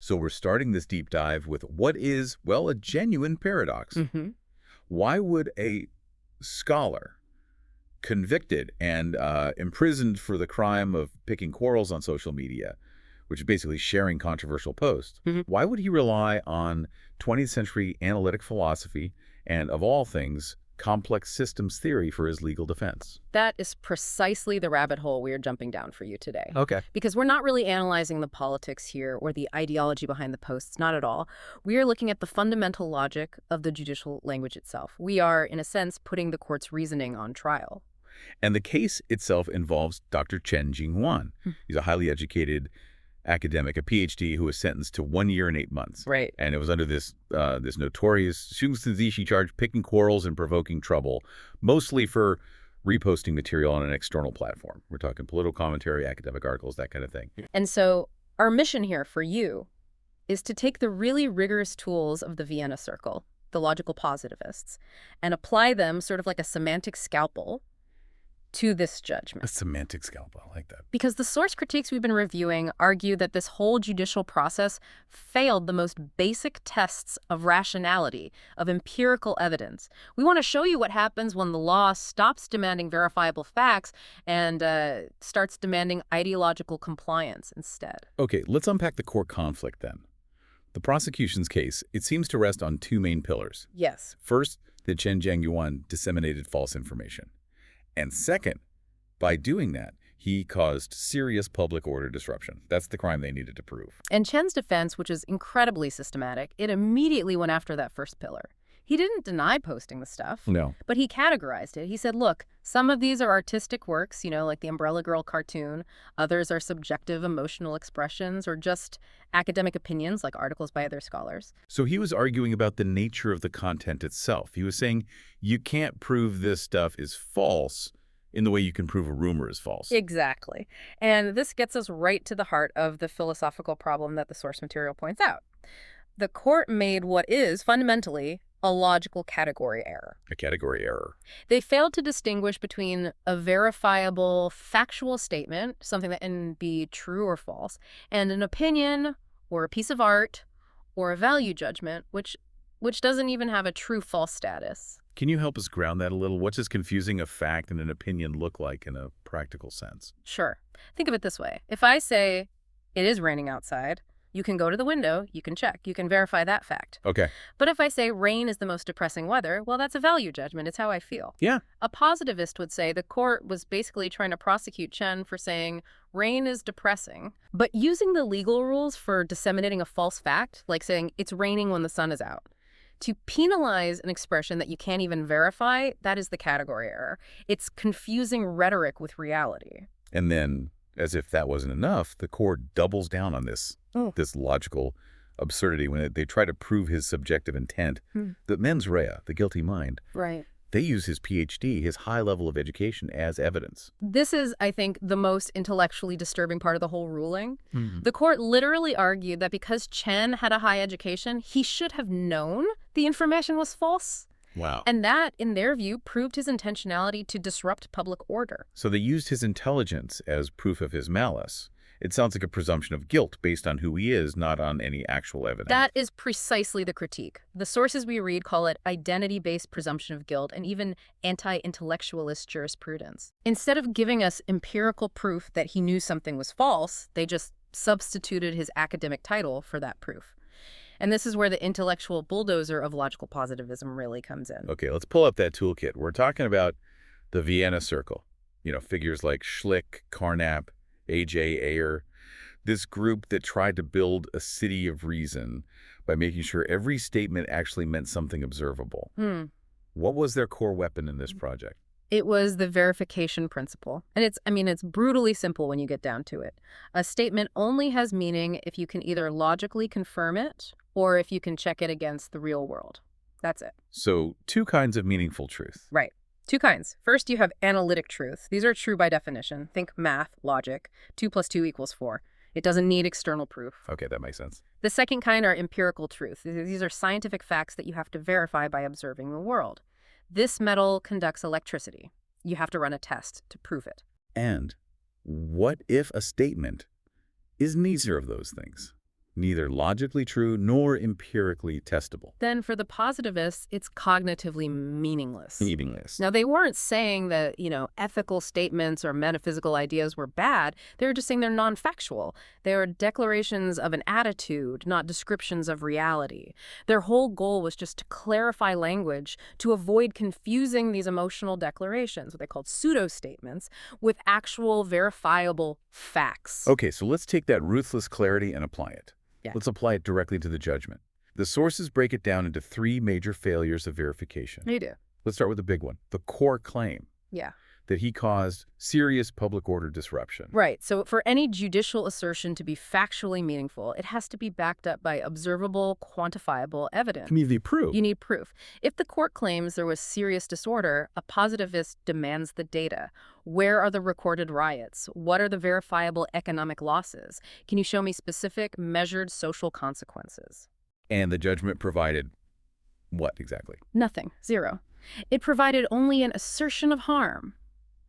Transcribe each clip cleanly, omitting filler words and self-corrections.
So we're starting this deep dive with what is, well, a genuine paradox. Mm-hmm. Why would a scholar convicted and imprisoned for the crime of picking quarrels on social media, which is basically sharing controversial posts, Mm-hmm. why would he rely on 20th century analytic philosophy and, of all things, complex systems theory for his legal defense? That is precisely the rabbit hole we are jumping down for you today. Okay. Because we're not really analyzing the politics here or the ideology behind the posts, not at all. We are looking at the fundamental logic of the judicial language itself. We are, in a sense, putting the court's reasoning on trial. And the case itself involves Dr. Chen Jinghuan. He's a highly educated academic, a PhD, who was sentenced to 1 year and 8 months. Right. And it was under this notorious Zishi charge, picking quarrels and provoking trouble, mostly for reposting material on an external platform. We're talking political commentary, academic articles, that kind of thing. And so our mission here for you is to take the really rigorous tools of the Vienna Circle, the logical positivists, and apply them sort of like a semantic scalpel to this judgment. A semantic scalpel, I like that. Because the source critiques we've been reviewing argue that this whole judicial process failed the most basic tests of rationality, of empirical evidence. We want to show you what happens when the law stops demanding verifiable facts and starts demanding ideological compliance instead. Okay, let's unpack the core conflict then. The prosecution's case, it seems to rest on two main pillars. Yes. First, that Chen Jiangyuan disseminated false information. And second, by doing that, he caused serious public order disruption. That's the crime they needed to prove. And Chen's defense, which is incredibly systematic, it immediately went after that first pillar. He didn't deny posting the stuff. No. But he categorized it. He said, look, some of these are artistic works, like the Umbrella Girl cartoon. Others are subjective emotional expressions or just academic opinions, like articles by other scholars. So he was arguing about the nature of the content itself. He was saying you can't prove this stuff is false in the way you can prove a rumor is false. Exactly. And this gets us right to the heart of the philosophical problem that the source material points out. The court made what is fundamentally a logical category error. A category error. They failed to distinguish between a verifiable factual statement, something that can be true or false, and an opinion or a piece of art or a value judgment, which doesn't even have a true false status. Can you help us ground that a little? What does confusing a fact and an opinion look like in a practical sense? Sure. Think of it this way. If I say it is raining outside, you can go to the window, you can check, you can verify that fact. Okay. But if I say rain is the most depressing weather, well, that's a value judgment. It's how I feel. Yeah. A positivist would say the court was basically trying to prosecute Chen for saying rain is depressing, but using the legal rules for disseminating a false fact, like saying it's raining when the sun is out. To penalize an expression that you can't even verify, that is the category error. It's confusing rhetoric with reality. And then, as if that wasn't enough, the court doubles down on this logical absurdity when they try to prove his subjective intent. The mens rea, the guilty mind, Right. they use his PhD, his high level of education, as evidence. This is, I think, the most intellectually disturbing part of the whole ruling. The court literally argued that because Chen had a high education, he should have known the information was false. Wow. And that, in their view, proved his intentionality to disrupt public order. So they used his intelligence as proof of his malice. It sounds like a presumption of guilt based on who he is, not on any actual evidence. That is precisely the critique. The sources we read call it identity-based presumption of guilt and even anti-intellectualist jurisprudence. Instead of giving us empirical proof that he knew something was false, they just substituted his academic title for that proof. And this is where the intellectual bulldozer of logical positivism really comes in. Okay, let's pull up that toolkit. We're talking about the Vienna Circle. Figures like Schlick, Carnap, A.J. Ayer, this group that tried to build a city of reason by making sure every statement actually meant something observable. What was their core weapon in this project? It was the verification principle. And it's brutally simple when you get down to it. A statement only has meaning if you can either logically confirm it or if you can check it against the real world. That's it. So, two kinds of meaningful truth. Right. Two kinds. First, you have analytic truth. These are true by definition. Think math, logic. 2 + 2 = 4. It doesn't need external proof. Okay, that makes sense. The second kind are empirical truth. These are scientific facts that you have to verify by observing the world. This metal conducts electricity. You have to run a test to prove it. And what if a statement is neither of those things? neither logically true nor empirically testable. Then for the positivists, it's cognitively meaningless. Meaningless. Now, they weren't saying that, ethical statements or metaphysical ideas were bad. They were just saying they're non-factual. They are declarations of an attitude, not descriptions of reality. Their whole goal was just to clarify language to avoid confusing these emotional declarations, what they called pseudo-statements, with actual verifiable facts. Okay, so let's take that ruthless clarity and apply it. Yeah. Let's apply it directly to the judgment. The sources break it down into 3 major failures of verification. They do. Let's start with the big one, the core claim Yeah. that he caused serious public order disruption. Right. So for any judicial assertion to be factually meaningful, it has to be backed up by observable, quantifiable evidence. Can you be proved? You need proof. If the court claims there was serious disorder, a positivist demands the data. Where are the recorded riots? What are the verifiable economic losses? Can you show me specific, measured social consequences? And the judgment provided what exactly? Nothing. Zero. It provided only an assertion of harm,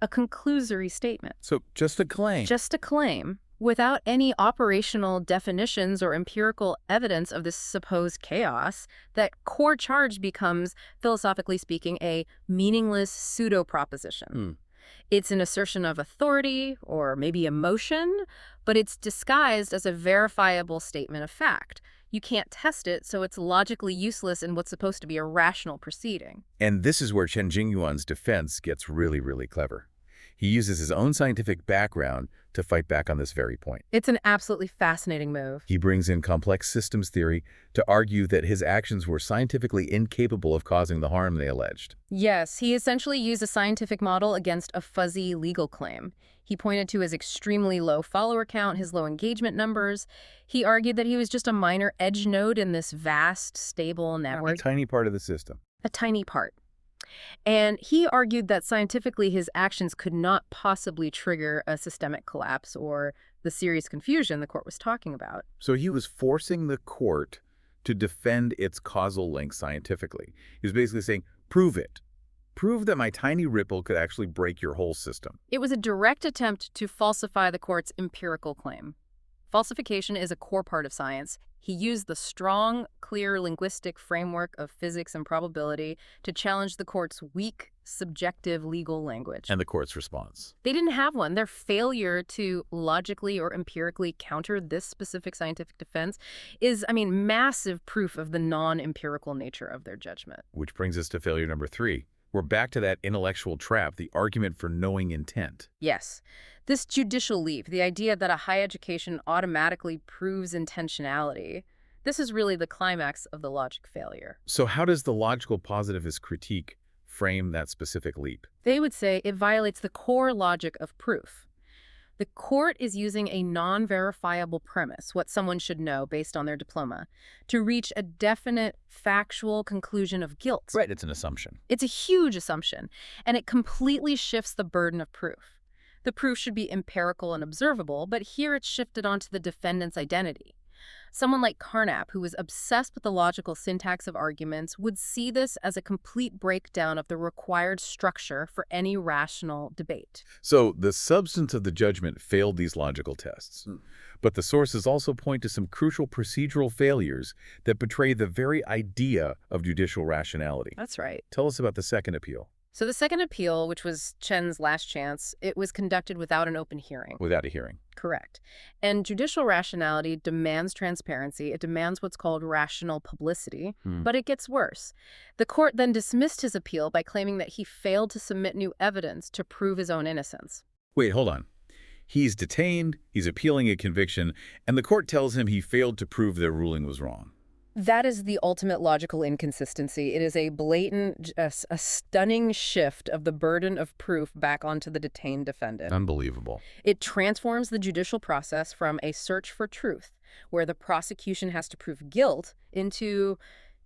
a conclusory statement. So just a claim. Just a claim, without any operational definitions or empirical evidence of this supposed chaos. That core charge becomes, philosophically speaking, a meaningless pseudo-proposition. It's an assertion of authority or maybe emotion, but it's disguised as a verifiable statement of fact. You can't test it, so it's logically useless in what's supposed to be a rational proceeding. And this is where Chen Jingyuan's defense gets really, really clever. He uses his own scientific background to fight back on this very point. It's an absolutely fascinating move. He brings in complex systems theory to argue that his actions were scientifically incapable of causing the harm they alleged. Yes, he essentially used a scientific model against a fuzzy legal claim. He pointed to his extremely low follower count, his low engagement numbers. He argued that he was just a minor edge node in this vast, stable network. A tiny part of the system. A tiny part. And he argued that scientifically his actions could not possibly trigger a systemic collapse or the serious confusion the court was talking about. So he was forcing the court to defend its causal link scientifically. He was basically saying, prove it. Prove that my tiny ripple could actually break your whole system. It was a direct attempt to falsify the court's empirical claim. Falsification is a core part of science. He used the strong, clear linguistic framework of physics and probability to challenge the court's weak, subjective legal language. And the court's response. They didn't have one. Their failure to logically or empirically counter this specific scientific defense is, massive proof of the non-empirical nature of their judgment. Which brings us to failure number 3. We're back to that intellectual trap, the argument for knowing intent. Yes. This judicial leap, the idea that a high education automatically proves intentionality, this is really the climax of the logic failure. So how does the logical positivist critique frame that specific leap? They would say it violates the core logic of proof. The court is using a non-verifiable premise, what someone should know based on their diploma, to reach a definite factual conclusion of guilt. Right, it's an assumption. It's a huge assumption, and it completely shifts the burden of proof. The proof should be empirical and observable, but here it's shifted onto the defendant's identity. Someone like Carnap, who was obsessed with the logical syntax of arguments, would see this as a complete breakdown of the required structure for any rational debate. So the substance of the judgment failed these logical tests. But the sources also point to some crucial procedural failures that betray the very idea of judicial rationality. That's right. Tell us about the second appeal. So the second appeal, which was Chen's last chance, it was conducted without an open hearing. Without a hearing. Correct. And judicial rationality demands transparency. It demands what's called rational publicity. But it gets worse. The court then dismissed his appeal by claiming that he failed to submit new evidence to prove his own innocence. Wait, hold on. He's detained, he's appealing a conviction, and the court tells him he failed to prove their ruling was wrong. That is the ultimate logical inconsistency. It is a blatant, a stunning shift of the burden of proof back onto the detained defendant. Unbelievable. It transforms the judicial process from a search for truth, where the prosecution has to prove guilt, into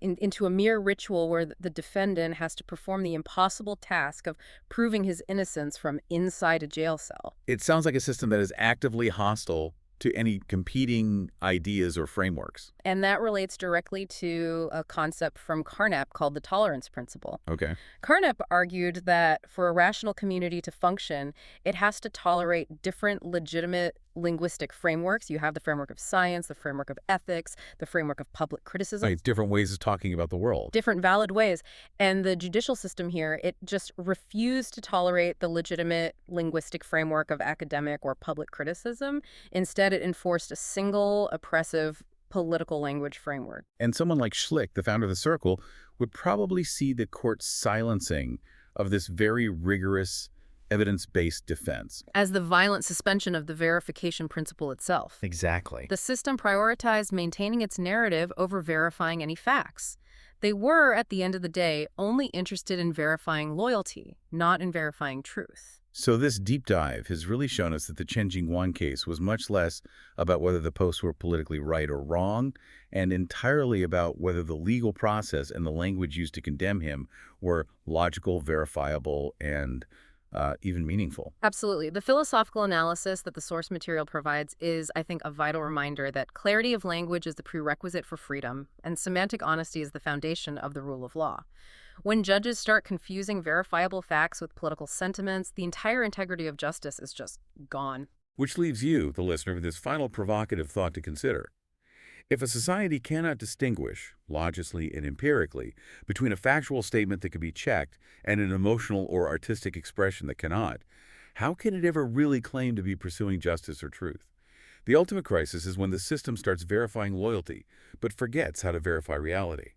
a mere ritual where the defendant has to perform the impossible task of proving his innocence from inside a jail cell. It sounds like a system that is actively hostile to any competing ideas or frameworks. And that relates directly to a concept from Carnap called the tolerance principle. Okay. Carnap argued that for a rational community to function, it has to tolerate different legitimate linguistic frameworks. You have the framework of science, the framework of ethics, the framework of public criticism, Right, different ways of talking about the world. different valid ways. And the judicial system here, it just refused to tolerate the legitimate linguistic framework of academic or public criticism. Instead, it enforced a single oppressive political language framework. And someone like Schlick, the founder of the Circle, would probably see the court's silencing of this very rigorous, evidence-based defense. As the violent suspension of the verification principle itself. Exactly. The system prioritized maintaining its narrative over verifying any facts. They were, at the end of the day, only interested in verifying loyalty, not in verifying truth. So this deep dive has really shown us that the Chen Jingguan case was much less about whether the posts were politically right or wrong, and entirely about whether the legal process and the language used to condemn him were logical, verifiable, and even meaningful. Absolutely. The philosophical analysis that the source material provides is, I think, a vital reminder that clarity of language is the prerequisite for freedom, and semantic honesty is the foundation of the rule of law. When judges start confusing verifiable facts with political sentiments, the entire integrity of justice is just gone. Which leaves you, the listener, with this final provocative thought to consider. If a society cannot distinguish, logically and empirically, between a factual statement that can be checked and an emotional or artistic expression that cannot, how can it ever really claim to be pursuing justice or truth? The ultimate crisis is when the system starts verifying loyalty, but forgets how to verify reality.